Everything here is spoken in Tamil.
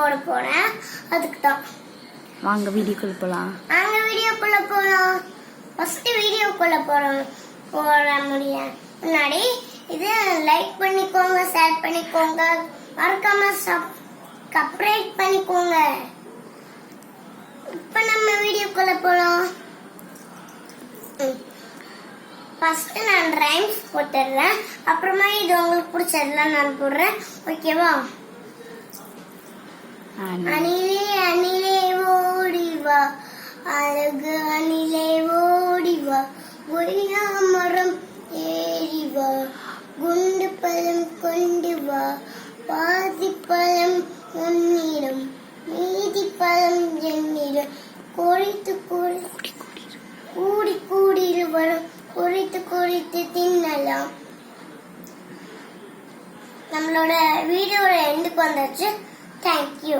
போட போறேன். அதுக்கு தான் வாங்க வீடியோக்குள்ள போலாம். ஃபர்ஸ்ட் வீடியோக்குள்ள போற முடியும் முன்னாடி இது லைக் பண்ணிக்கோங்க, ஷேர் பண்ணிக்கோங்க, மறக்காம சப்ஸ்கிரைப் பண்ணிக்கோங்க. இப்ப நம்ம வீடியோக்குள்ள போலாம். ஃபர்ஸ்ட் நான் ரைம்ஸ் போட்டுறேன், அப்புறமா இது உங்களுக்கு பிடிச்சதெல்லாம் நான் போடுறேன். ஓகேவா? அணிலே அணிலே ஓடிவா, அழகு அணிலே ஓடிவா, கொய்யா மரம் ஏறிவா, குண்டு பழம் கொண்டு வா, பாதி பழம் உன்னிடம் மீதி பழம் என்னிடம், கொழித்து கூடி கூடியில் வரும், குறித்து தின்னலாம். நம்மளோட வீடியோட எண்டுக்கு வந்தாச்சு. தேங்க்யூ.